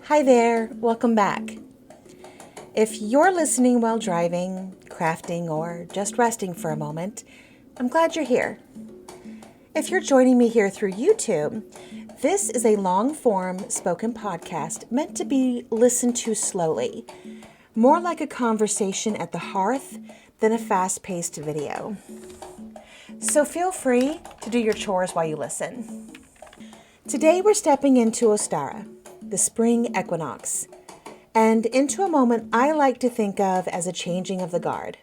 Hi there, welcome back. If you're listening while driving, crafting, or just resting for a moment, I'm glad you're here. If you're joining me here through YouTube, this is a long-form spoken podcast meant to be listened to slowly, more like a conversation at the hearth than a fast-paced video. So feel free to do your chores while you listen. Today we're stepping into Ostara, the spring equinox, and into a moment I like to think of as a changing of the guard.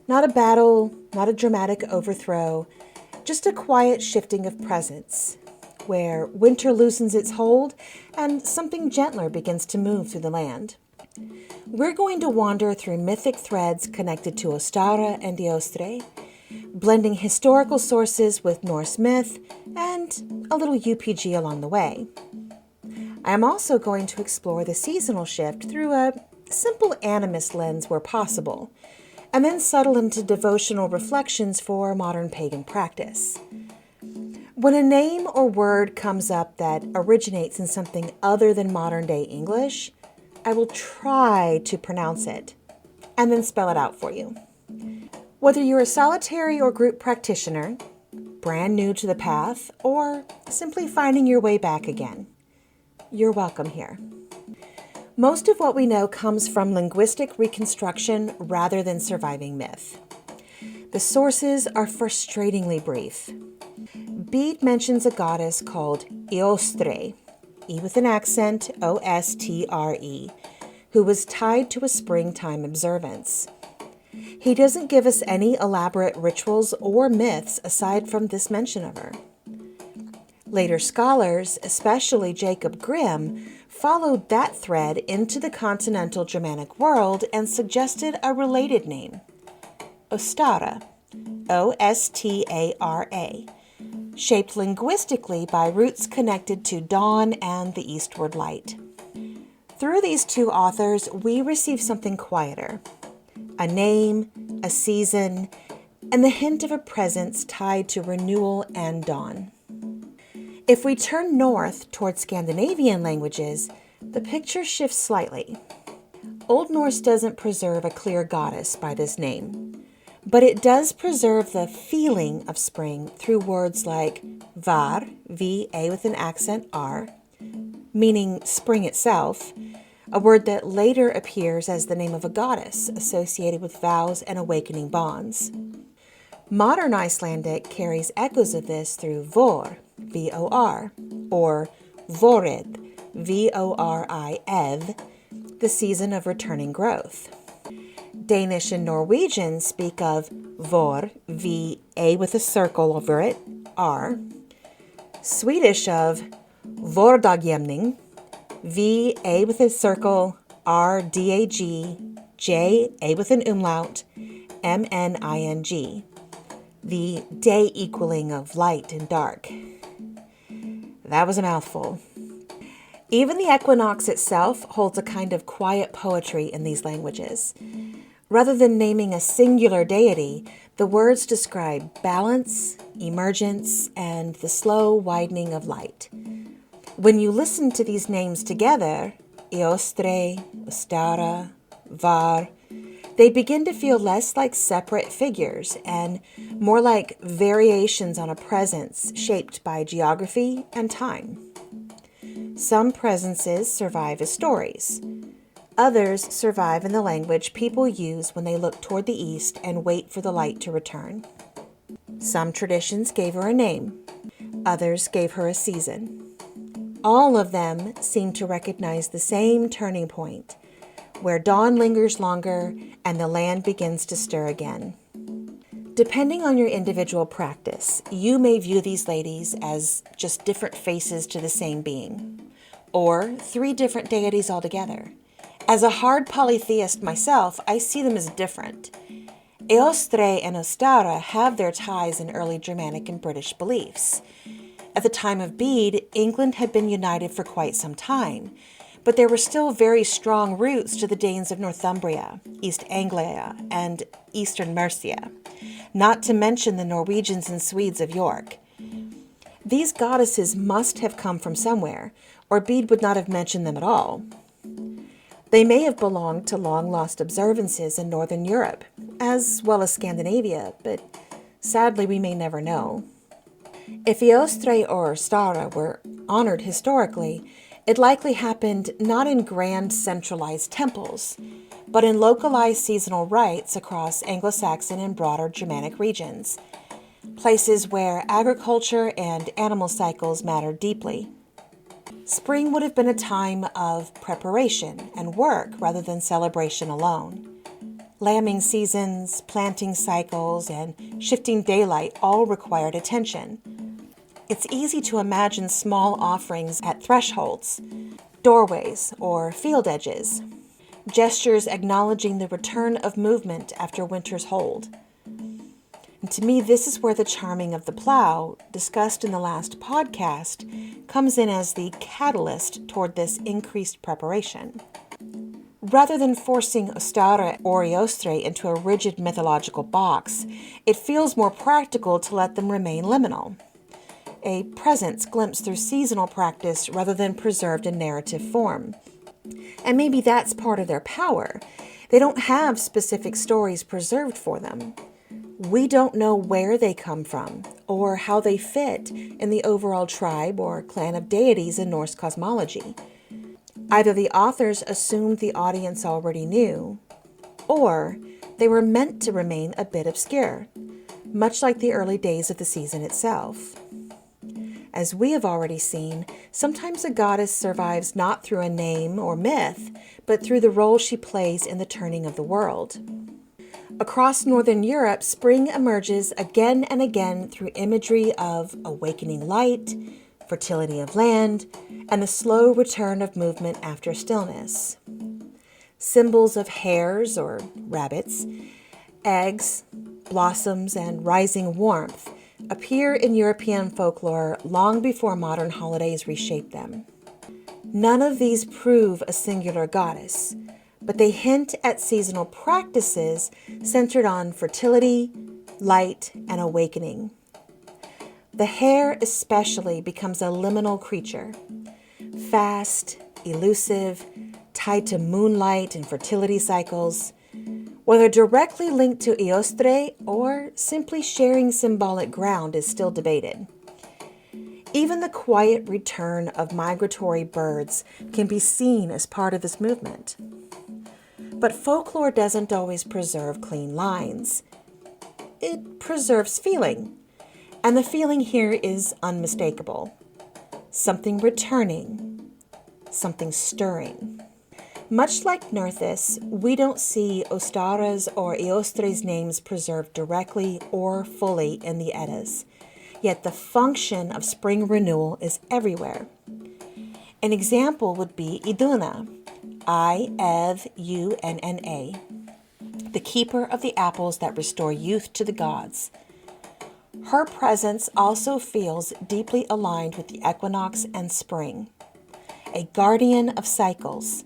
Not a battle, not a dramatic overthrow, just a quiet shifting of presence, where winter loosens its hold and something gentler begins to move through the land. We're going to wander through mythic threads connected to Ostara and Ēostre, blending historical sources with Norse myth and a little UPG along the way. I am also going to explore the seasonal shift through a simple animist lens where possible, and then settle into devotional reflections for modern pagan practice. When a name or word comes up that originates in something other than modern-day English, I will try to pronounce it and then spell it out for you. Whether you're a solitary or group practitioner, brand new to the path, or simply finding your way back again, you're welcome here. Most of what we know comes from linguistic reconstruction rather than surviving myth. The sources are frustratingly brief. Bede mentions a goddess called Ēostre, E with an accent, O-S-T-R-E, who was tied to a springtime observance. He doesn't give us any elaborate rituals or myths aside from this mention of her. Later scholars, especially Jacob Grimm, followed that thread into the continental Germanic world and suggested a related name, Ostara, O-S-T-A-R-A, shaped linguistically by roots connected to dawn and the eastward light. Through these two authors, we receive something quieter, a name, a season, and the hint of a presence tied to renewal and dawn. If we turn north toward Scandinavian languages, the picture shifts slightly. Old Norse doesn't preserve a clear goddess by this name, but it does preserve the feeling of spring through words like var, V-A with an accent R, meaning spring itself, a word that later appears as the name of a goddess associated with vows and awakening bonds. Modern Icelandic carries echoes of this through vor, V-O-R, or vorid, V-O-R-I-ev, the season of returning growth. Danish and Norwegian speak of vor, V-A with a circle over it, R. Swedish of vordagjämning, V-A with a circle, R-D-A-G, J-A with an umlaut, M-N-I-N-G, the day equaling of light and dark. That was a mouthful. Even the equinox itself holds a kind of quiet poetry in these languages. Rather than naming a singular deity, the words describe balance, emergence, and the slow widening of light. When you listen to these names together, Ēostre, Ostara, Var, they begin to feel less like separate figures and more like variations on a presence shaped by geography and time. Some presences survive as stories. Others survive in the language people use when they look toward the east and wait for the light to return. Some traditions gave her a name. Others gave her a season. All of them seem to recognize the same turning point, where dawn lingers longer and the land begins to stir again. Depending on your individual practice, you may view these ladies as just different faces to the same being, or three different deities altogether. As a hard polytheist myself, I see them as different. Ēostre and Ostara have their ties in early Germanic and British beliefs. At the time of Bede, England had been united for quite some time, but there were still very strong roots to the Danes of Northumbria, East Anglia, and eastern Mercia, not to mention the Norwegians and Swedes of York. These goddesses must have come from somewhere, or Bede would not have mentioned them at all. They may have belonged to long-lost observances in Northern Europe, as well as Scandinavia, but sadly we may never know. If Ēostre or Ostara were honored historically, it likely happened not in grand centralized temples, but in localized seasonal rites across Anglo-Saxon and broader Germanic regions, places where agriculture and animal cycles mattered deeply. Spring would have been a time of preparation and work rather than celebration alone. Lambing seasons, planting cycles, and shifting daylight all required attention. It's easy to imagine small offerings at thresholds, doorways, or field edges, gestures acknowledging the return of movement after winter's hold. And to me, this is where the charming of the plow, discussed in the last podcast, comes in as the catalyst toward this increased preparation. Rather than forcing Ostara or Ēostre into a rigid mythological box, it feels more practical to let them remain liminal. A presence glimpsed through seasonal practice rather than preserved in narrative form. And maybe that's part of their power. They don't have specific stories preserved for them. We don't know where they come from or how they fit in the overall tribe or clan of deities in Norse cosmology. Either the authors assumed the audience already knew, or they were meant to remain a bit obscure, much like the early days of the season itself. As we have already seen, sometimes a goddess survives not through a name or myth, but through the role she plays in the turning of the world. Across Northern Europe, spring emerges again and again through imagery of awakening light, fertility of land, and the slow return of movement after stillness. Symbols of hares or rabbits, eggs, blossoms, and rising warmth appear in European folklore long before modern holidays reshape them. None of these prove a singular goddess, but they hint at seasonal practices centered on fertility, light, and awakening. The hare especially becomes a liminal creature, fast, elusive, tied to moonlight and fertility cycles, whether directly linked to Ēostre or simply sharing symbolic ground is still debated. Even the quiet return of migratory birds can be seen as part of this movement. But folklore doesn't always preserve clean lines. It preserves feeling. And the feeling here is unmistakable. Something returning, something stirring. Much like Nerthus, we don't see Ostara's or Ēostre's names preserved directly or fully in the Eddas, yet the function of spring renewal is everywhere. An example would be Iðunna, Iðunna, the keeper of the apples that restore youth to the gods. Her presence also feels deeply aligned with the equinox and spring, a guardian of cycles,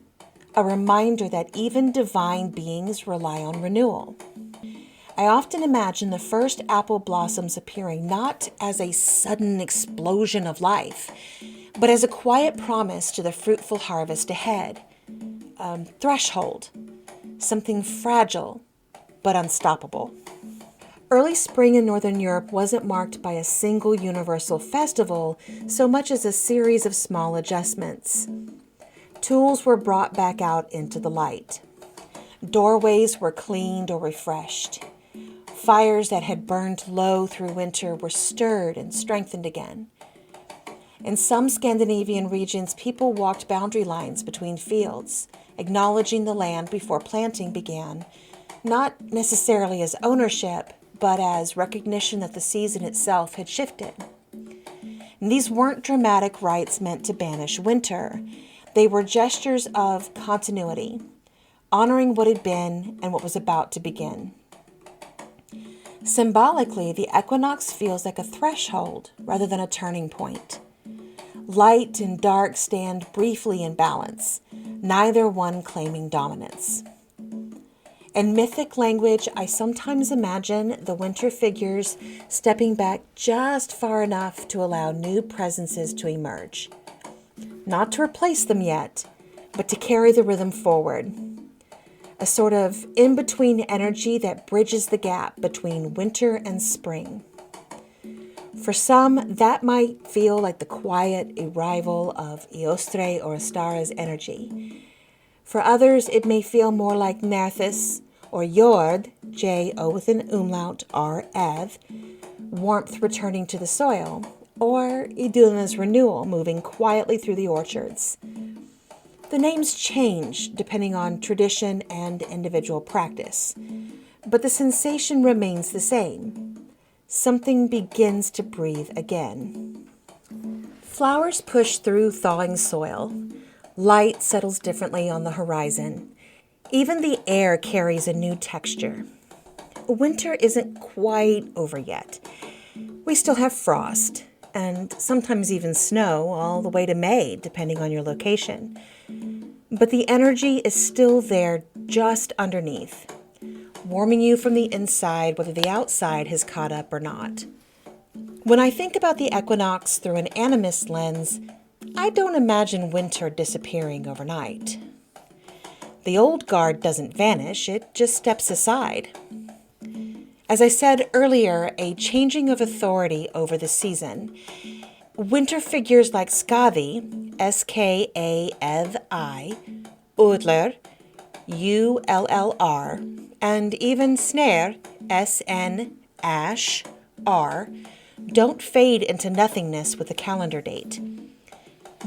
a reminder that even divine beings rely on renewal. I often imagine the first apple blossoms appearing not as a sudden explosion of life, but as a quiet promise to the fruitful harvest ahead, a threshold, something fragile but unstoppable. Early spring in Northern Europe wasn't marked by a single universal festival so much as a series of small adjustments. Tools were brought back out into the light. Doorways were cleaned or refreshed. Fires that had burned low through winter were stirred and strengthened again. In some Scandinavian regions, people walked boundary lines between fields, acknowledging the land before planting began, not necessarily as ownership, but as recognition that the season itself had shifted. And these weren't dramatic rites meant to banish winter. They were gestures of continuity, honoring what had been and what was about to begin. Symbolically, the equinox feels like a threshold rather than a turning point. Light and dark stand briefly in balance, neither one claiming dominance. In mythic language, I sometimes imagine the winter figures stepping back just far enough to allow new presences to emerge. not to replace them yet, but to carry the rhythm forward. A sort of in-between energy that bridges the gap between winter and spring. For some, that might feel like the quiet arrival of Ēostre or Ostara's energy. For others, it may feel more like Nerthus or Jord, J-O with an umlaut, R-Eth, warmth returning to the soil, or Iðunna's renewal moving quietly through the orchards. The names change depending on tradition and individual practice, but the sensation remains the same. Something begins to breathe again. Flowers push through thawing soil. Light settles differently on the horizon. Even the air carries a new texture. Winter isn't quite over yet. We still have frost, and sometimes even snow all the way to May, depending on your location. But the energy is still there just underneath, warming you from the inside, whether the outside has caught up or not. When I think about the equinox through an animist lens, I don't imagine winter disappearing overnight. The old guard doesn't vanish, it just steps aside. As I said earlier, a changing of authority over the season. Winter figures like Skaði, S-K-A-Ð-I, Ullr, U-L-L-R, and even Snær, S-N-R, don't fade into nothingness with a calendar date.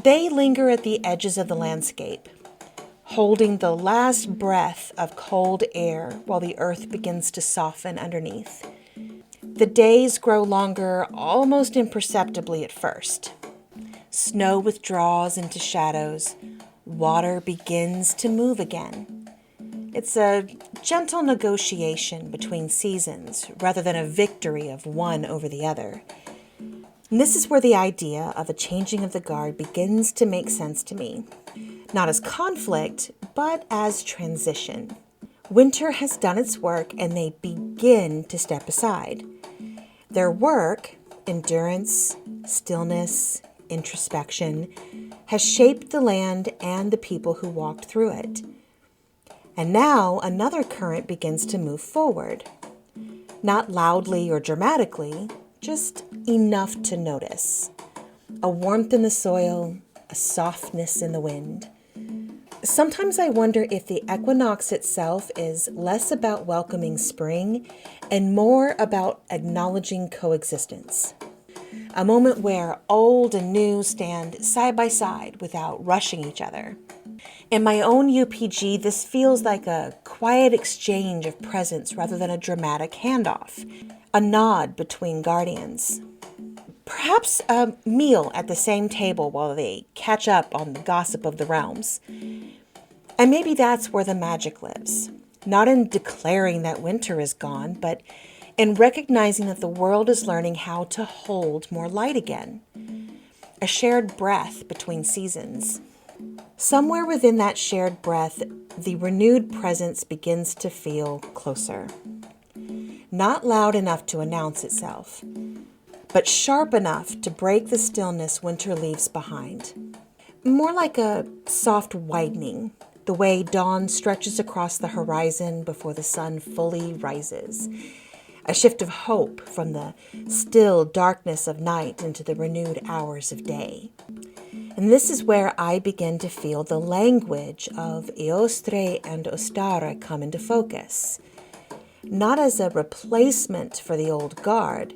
They linger at the edges of the landscape, holding the last breath of cold air while the earth begins to soften underneath. The days grow longer almost imperceptibly at first. Snow withdraws into shadows. Water begins to move again. It's a gentle negotiation between seasons rather than a victory of one over the other. And this is where the idea of a changing of the guard begins to make sense to me. Not as conflict, but as transition. Winter has done its work and they begin to step aside. Their work, endurance, stillness, introspection, has shaped the land and the people who walked through it. And now another current begins to move forward. Not loudly or dramatically, just enough to notice. A warmth in the soil, a softness in the wind. Sometimes I wonder if the equinox itself is less about welcoming spring and more about acknowledging coexistence. A moment where old and new stand side by side without rushing each other. In my own UPG, this feels like a quiet exchange of presence rather than a dramatic handoff, a nod between guardians. Perhaps a meal at the same table while they catch up on the gossip of the realms. And maybe that's where the magic lives, not in declaring that winter is gone, but in recognizing that the world is learning how to hold more light again, a shared breath between seasons. Somewhere within that shared breath, the renewed presence begins to feel closer. Not loud enough to announce itself, but sharp enough to break the stillness winter leaves behind. More like a soft widening, the way dawn stretches across the horizon before the sun fully rises. A shift of hope from the still darkness of night into the renewed hours of day. And this is where I begin to feel the language of Ēostre and Ostara come into focus. Not as a replacement for the old guard,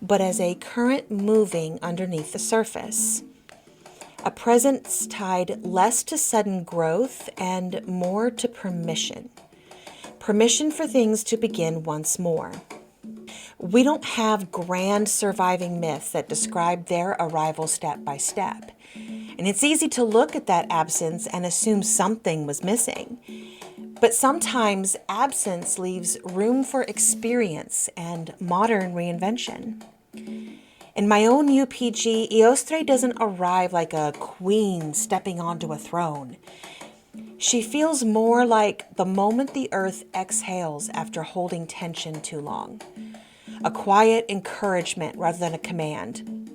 but as a current moving underneath the surface. A presence tied less to sudden growth and more to permission. Permission for things to begin once more. We don't have grand surviving myths that describe their arrival step by step. And it's easy to look at that absence and assume something was missing. But sometimes absence leaves room for experience and modern reinvention. In my own UPG, Ēostre doesn't arrive like a queen stepping onto a throne. She feels more like the moment the earth exhales after holding tension too long. A quiet encouragement rather than a command.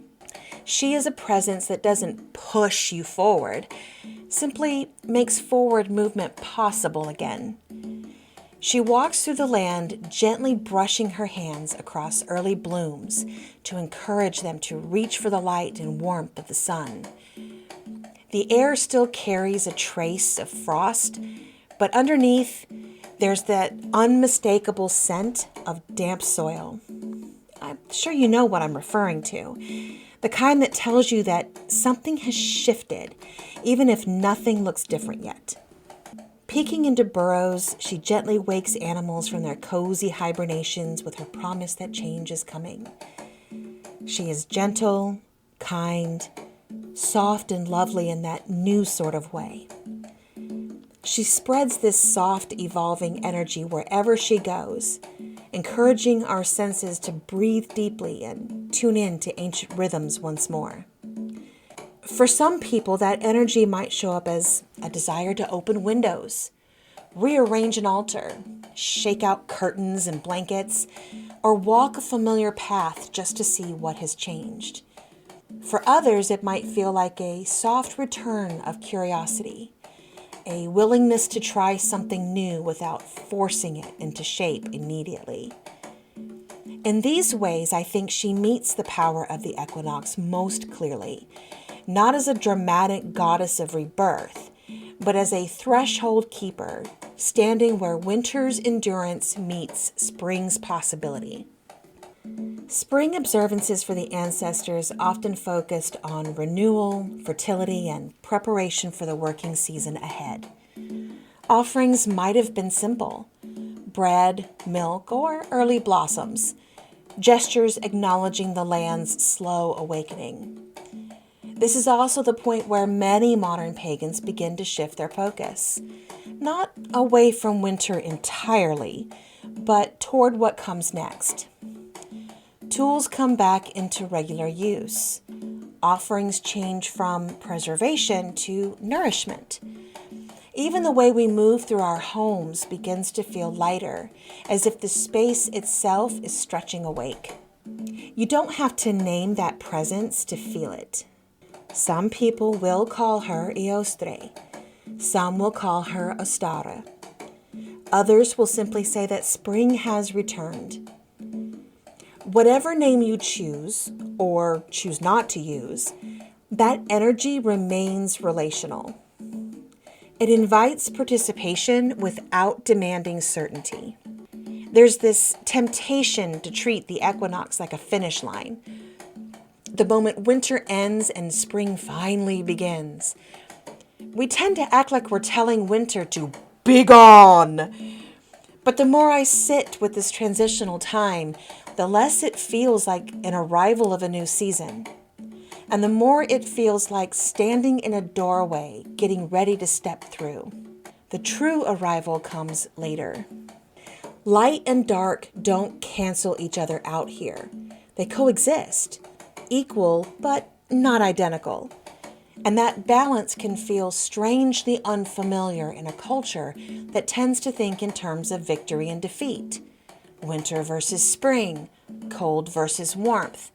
She is a presence that doesn't push you forward, simply makes forward movement possible again. She walks through the land, gently brushing her hands across early blooms to encourage them to reach for the light and warmth of the sun. The air still carries a trace of frost, but underneath, there's that unmistakable scent of damp soil. I'm sure you know what I'm referring to. The kind that tells you that something has shifted, even if nothing looks different yet. Peeking into burrows, she gently wakes animals from their cozy hibernations with her promise that change is coming. She is gentle, kind, soft and lovely in that new sort of way. She spreads this soft, evolving energy wherever she goes, encouraging our senses to breathe deeply and tune in to ancient rhythms once more. For some people, that energy might show up as a desire to open windows, rearrange an altar, shake out curtains and blankets, or walk a familiar path just to see what has changed. For others, it might feel like a soft return of curiosity, a willingness to try something new without forcing it into shape immediately. In these ways, I think she meets the power of the equinox most clearly, not as a dramatic goddess of rebirth, but as a threshold keeper, standing where winter's endurance meets spring's possibility. Spring observances for the ancestors often focused on renewal, fertility, and preparation for the working season ahead. Offerings might have been simple: bread, milk, or early blossoms, gestures acknowledging the land's slow awakening. This is also the point where many modern pagans begin to shift their focus, not away from winter entirely, but toward what comes next. Tools come back into regular use. Offerings change from preservation to nourishment. Even the way we move through our homes begins to feel lighter, as if the space itself is stretching awake. You don't have to name that presence to feel it. Some people will call her Ēostre. Some will call her Ostara. Others will simply say that spring has returned. Whatever name you choose, or choose not to use, that energy remains relational. It invites participation without demanding certainty. There's this temptation to treat the equinox like a finish line. The moment winter ends and spring finally begins. We tend to act like we're telling winter to be gone. But the more I sit with this transitional time, the less it feels like an arrival of a new season. And the more it feels like standing in a doorway, getting ready to step through. The true arrival comes later. Light and dark don't cancel each other out here. They coexist. Equal, but not identical. And that balance can feel strangely unfamiliar in a culture that tends to think in terms of victory and defeat. Winter versus spring, cold versus warmth,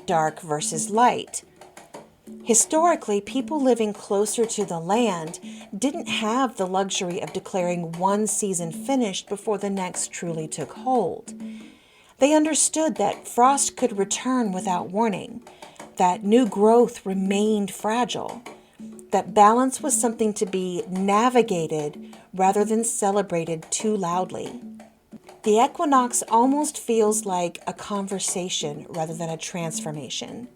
dark versus light. Historically, people living closer to the land didn't have the luxury of declaring one season finished before the next truly took hold. They understood that frost could return without warning, that new growth remained fragile, that balance was something to be navigated rather than celebrated too loudly. The equinox almost feels like a conversation rather than a transformation.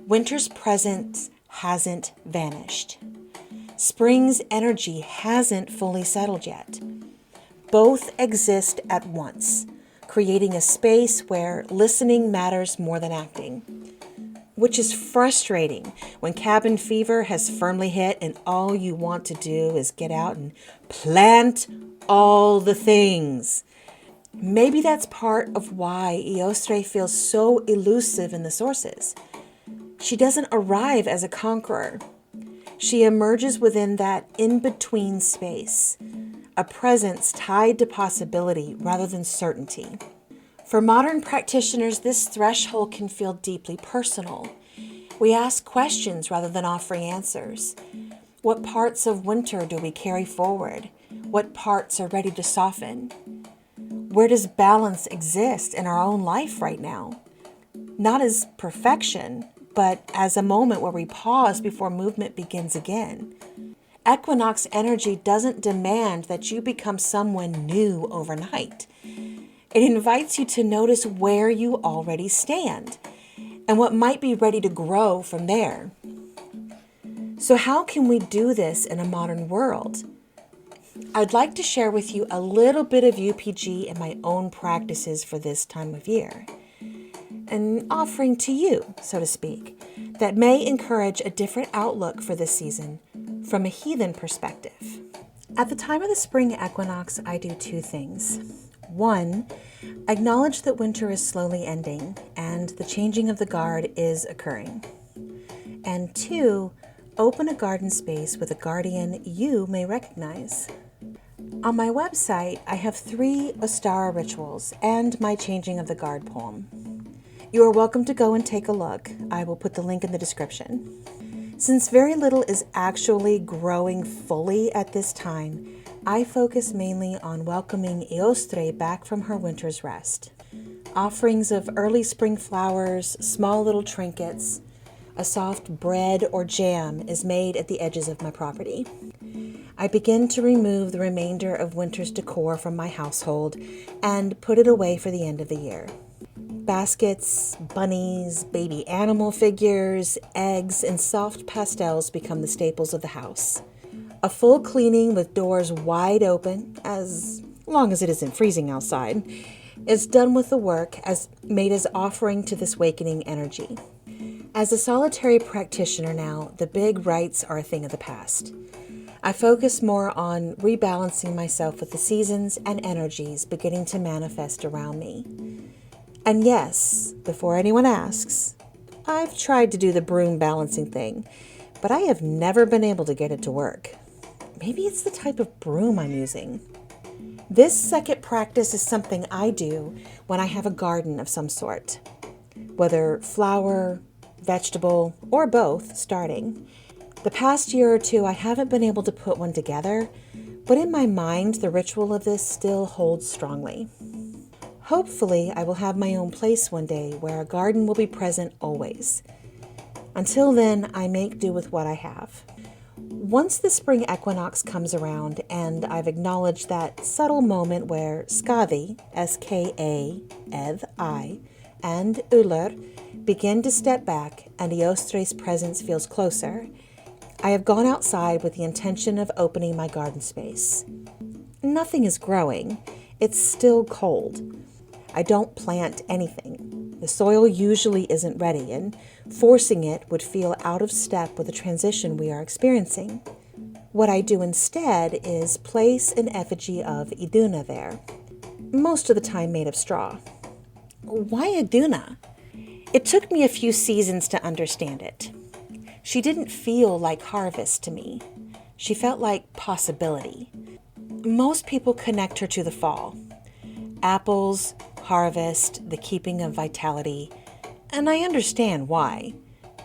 Winter's presence hasn't vanished. Spring's energy hasn't fully settled yet. Both exist at once, creating a space where listening matters more than acting. Which is frustrating when cabin fever has firmly hit and all you want to do is get out and plant all the things. Maybe that's part of why Ēostre feels so elusive in the sources. She doesn't arrive as a conqueror. She emerges within that in-between space, a presence tied to possibility rather than certainty. For modern practitioners, this threshold can feel deeply personal. We ask questions rather than offering answers. What parts of winter do we carry forward? What parts are ready to soften? Where does balance exist in our own life right now? Not as perfection, but as a moment where we pause before movement begins again. Equinox energy doesn't demand that you become someone new overnight. It invites you to notice where you already stand and what might be ready to grow from there. So how can we do this in a modern world? I'd like to share with you a little bit of UPG and my own practices for this time of year. An offering to you, so to speak, that may encourage a different outlook for this season from a heathen perspective. At the time of the spring equinox, I do two things. One, acknowledge that winter is slowly ending and the changing of the guard is occurring. And two, open a garden space with a guardian you may recognize. On my website, I have 3 Ostara rituals and my changing of the guard poem. You are welcome to go and take a look. I will put the link in the description. Since very little is actually growing fully at this time, I focus mainly on welcoming Ēostre back from her winter's rest. Offerings of early spring flowers, small little trinkets, a soft bread or jam is made at the edges of my property. I begin to remove the remainder of winter's decor from my household and put it away for the end of the year. Baskets, bunnies, baby animal figures, eggs, and soft pastels become the staples of the house. A full cleaning with doors wide open, as long as it isn't freezing outside, is done with the work made as offering to this wakening energy. As a solitary practitioner now, the big rites are a thing of the past. I focus more on rebalancing myself with the seasons and energies beginning to manifest around me. And yes, before anyone asks, I've tried to do the broom balancing thing, but I have never been able to get it to work. Maybe it's the type of broom I'm using. This second practice is something I do when I have a garden of some sort, whether flower, vegetable, or both starting. The past year or two, I haven't been able to put one together, but in my mind, the ritual of this still holds strongly. Hopefully, I will have my own place one day where a garden will be present always. Until then, I make do with what I have. Once the spring equinox comes around and I've acknowledged that subtle moment where Skaði, S-K-A, Edd, and Ullr begin to step back and Ēostre's presence feels closer, I have gone outside with the intention of opening my garden space. Nothing is growing. It's still cold. I don't plant anything. The soil usually isn't ready, and forcing it would feel out of step with the transition we are experiencing. What I do instead is place an effigy of Iðunna there, most of the time made of straw. Why Iðunna? It took me a few seasons to understand it. She didn't feel like harvest to me. She felt like possibility. Most people connect her to the fall. Apples, harvest, the keeping of vitality, and I understand why.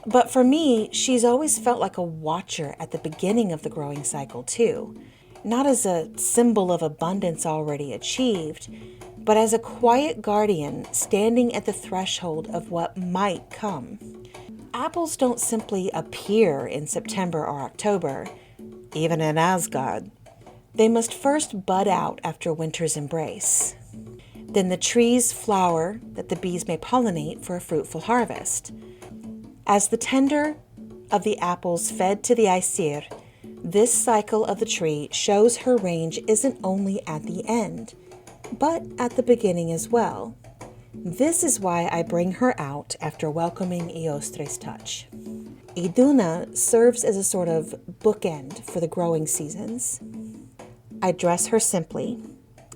But for me, she's always felt like a watcher at the beginning of the growing cycle too, not as a symbol of abundance already achieved, but as a quiet guardian standing at the threshold of what might come. Apples don't simply appear in September or October, even in Asgard. They must first bud out after winter's embrace. Then the trees flower that the bees may pollinate for a fruitful harvest. As the tender of the apples fed to the Aesir, this cycle of the tree shows her range isn't only at the end, but at the beginning as well. This is why I bring her out after welcoming Ēostre's touch. Iðunna serves as a sort of bookend for the growing seasons. I dress her simply.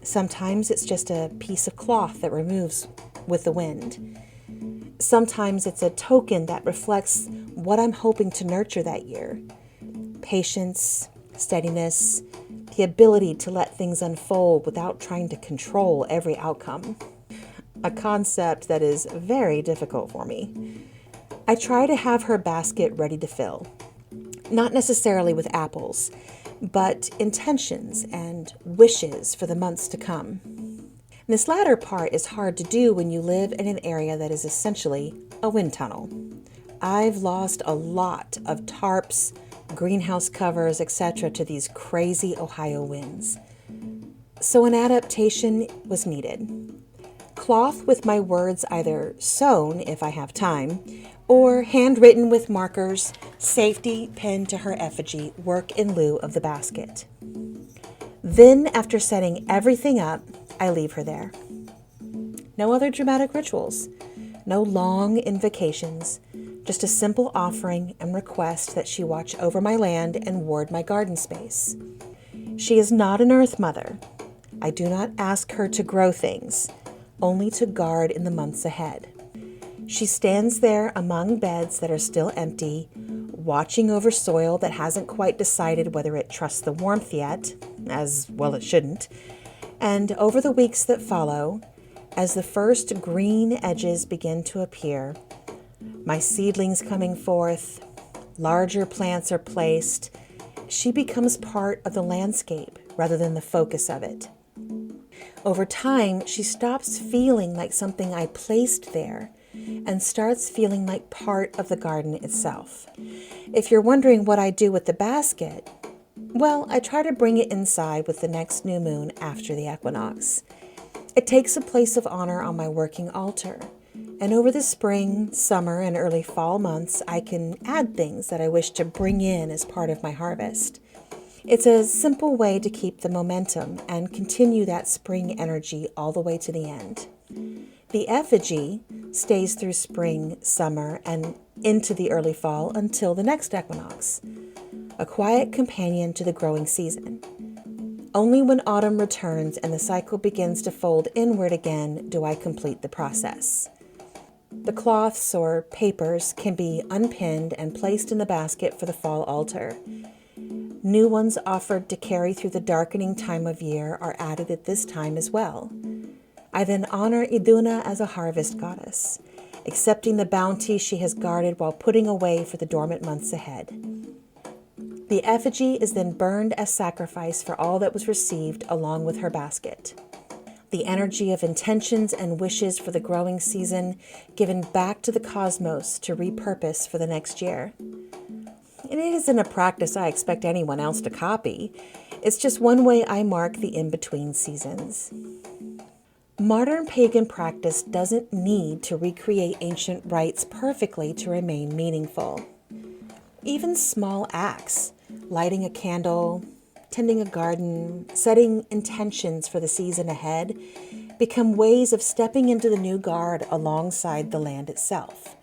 Sometimes it's just a piece of cloth that removes with the wind. Sometimes it's a token that reflects what I'm hoping to nurture that year. Patience, steadiness, the ability to let things unfold without trying to control every outcome. A concept that is very difficult for me. I try to have her basket ready to fill, not necessarily with apples, but intentions and wishes for the months to come. And this latter part is hard to do when you live in an area that is essentially a wind tunnel. I've lost a lot of tarps, greenhouse covers, etc. to these crazy Ohio winds. So an adaptation was needed. Cloth with my words either sewn, if I have time, or handwritten with markers, safety pinned to her effigy, work in lieu of the basket. Then, after setting everything up, I leave her there. No other dramatic rituals, no long invocations, just a simple offering and request that she watch over my land and ward my garden space. She is not an earth mother. I do not ask her to grow things, only to guard in the months ahead. She stands there among beds that are still empty, watching over soil that hasn't quite decided whether it trusts the warmth yet, as well it shouldn't, and over the weeks that follow, as the first green edges begin to appear, my seedlings coming forth, larger plants are placed, she becomes part of the landscape rather than the focus of it. Over time, she stops feeling like something I placed there and starts feeling like part of the garden itself. If you're wondering what I do with the basket, well, I try to bring it inside with the next new moon after the equinox. It takes a place of honor on my working altar, and over the spring, summer, and early fall months, I can add things that I wish to bring in as part of my harvest. It's a simple way to keep the momentum and continue that spring energy all the way to the end. The effigy stays through spring, summer, and into the early fall until the next equinox, a quiet companion to the growing season. Only when autumn returns and the cycle begins to fold inward again do I complete the process. The cloths or papers can be unpinned and placed in the basket for the fall altar. New ones offered to carry through the darkening time of year are added at this time as well. I then honor Iðunna as a harvest goddess, accepting the bounty she has guarded while putting away for the dormant months ahead. The effigy is then burned as sacrifice for all that was received along with her basket. The energy of intentions and wishes for the growing season given back to the cosmos to repurpose for the next year. And it isn't a practice I expect anyone else to copy. It's just one way I mark the in-between seasons. Modern pagan practice doesn't need to recreate ancient rites perfectly to remain meaningful. Even small acts, lighting a candle, tending a garden, setting intentions for the season ahead, become ways of stepping into the new guard alongside the land itself.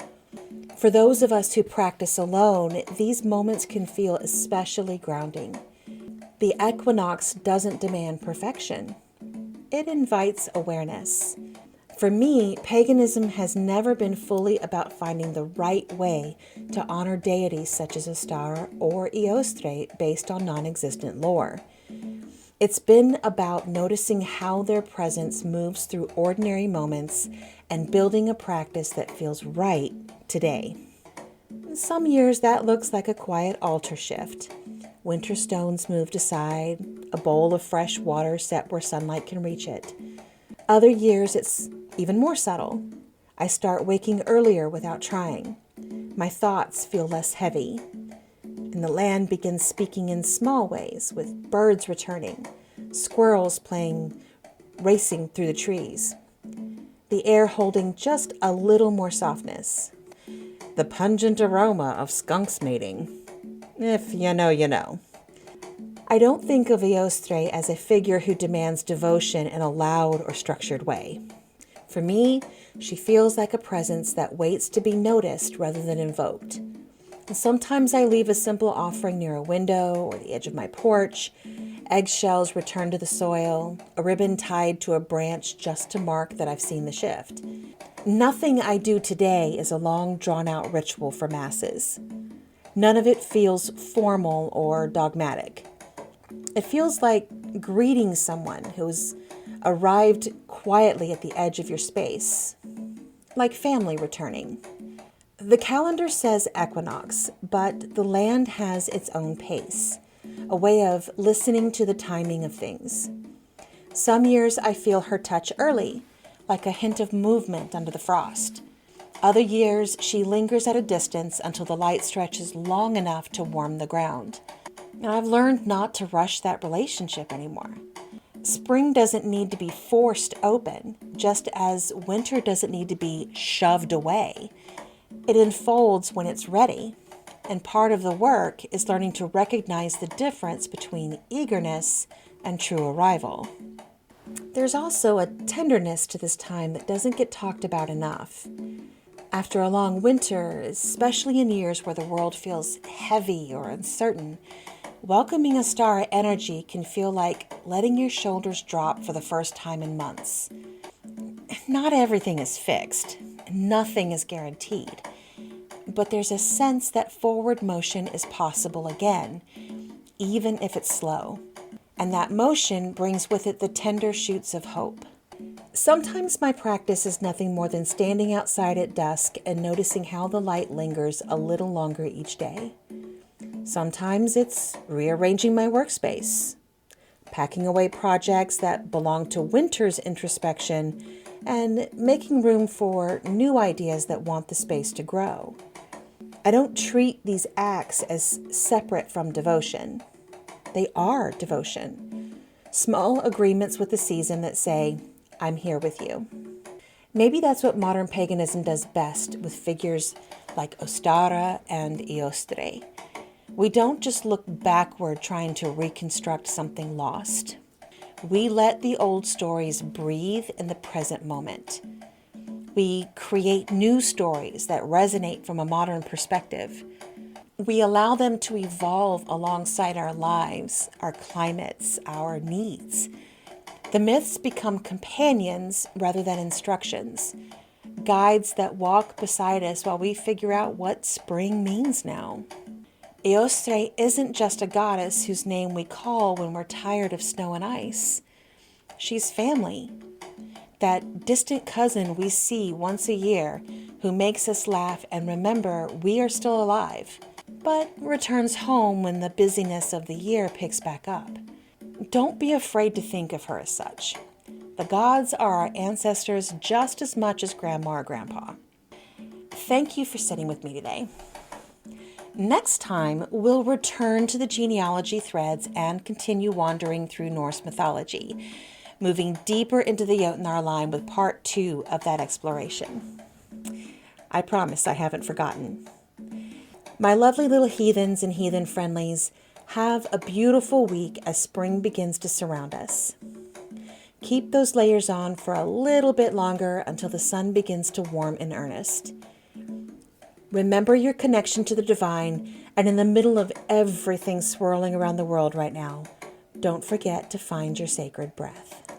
For those of us who practice alone, these moments can feel especially grounding. The equinox doesn't demand perfection. It invites awareness. For me, paganism has never been fully about finding the right way to honor deities such as Ostara or Ēostre based on non-existent lore. It's been about noticing how their presence moves through ordinary moments and building a practice that feels right today. Some years that looks like a quiet altar shift. Winter stones moved aside, a bowl of fresh water set where sunlight can reach it. Other years it's even more subtle. I start waking earlier without trying. My thoughts feel less heavy, and the land begins speaking in small ways, with birds returning, squirrels racing through the trees, the air holding just a little more softness. The pungent aroma of skunks mating. If you know, you know. I don't think of Ēostre as a figure who demands devotion in a loud or structured way. For me, she feels like a presence that waits to be noticed rather than invoked. And sometimes I leave a simple offering near a window or the edge of my porch, eggshells returned to the soil, a ribbon tied to a branch just to mark that I've seen the shift. Nothing I do today is a long, drawn-out ritual for masses. None of it feels formal or dogmatic. It feels like greeting someone who's arrived quietly at the edge of your space, like family returning. The calendar says equinox, but the land has its own pace, a way of listening to the timing of things. Some years I feel her touch early, like a hint of movement under the frost. Other years she lingers at a distance until the light stretches long enough to warm the ground. And I've learned not to rush that relationship anymore. Spring doesn't need to be forced open, just as winter doesn't need to be shoved away. It unfolds when it's ready, and part of the work is learning to recognize the difference between eagerness and true arrival. There's also a tenderness to this time that doesn't get talked about enough. After a long winter, especially in years where the world feels heavy or uncertain, welcoming Ostara energy can feel like letting your shoulders drop for the first time in months. Not everything is fixed. Nothing is guaranteed. But there's a sense that forward motion is possible again, even if it's slow. And that motion brings with it the tender shoots of hope. Sometimes my practice is nothing more than standing outside at dusk and noticing how the light lingers a little longer each day. Sometimes it's rearranging my workspace, packing away projects that belong to winter's introspection, and making room for new ideas that want the space to grow. I don't treat these acts as separate from devotion. They are devotion. Small agreements with the season that say, I'm here with you. Maybe that's what modern paganism does best with figures like Ostara and Ēostre. We don't just look backward trying to reconstruct something lost. We let the old stories breathe in the present moment. We create new stories that resonate from a modern perspective. We allow them to evolve alongside our lives, our climates, our needs. The myths become companions rather than instructions, guides that walk beside us while we figure out what spring means now. Ēostre isn't just a goddess whose name we call when we're tired of snow and ice. She's family. That distant cousin we see once a year who makes us laugh and remember we are still alive, but returns home when the busyness of the year picks back up. Don't be afraid to think of her as such. The gods are our ancestors just as much as Grandma or Grandpa. Thank you for sitting with me today. Next time, we'll return to the genealogy threads and continue wandering through Norse mythology, moving deeper into the Jötnar line with part 2 of that exploration. I promise I haven't forgotten. My lovely little heathens and heathen friendlies, have a beautiful week as spring begins to surround us. Keep those layers on for a little bit longer until the sun begins to warm in earnest. Remember your connection to the divine, and in the middle of everything swirling around the world right now, don't forget to find your sacred breath.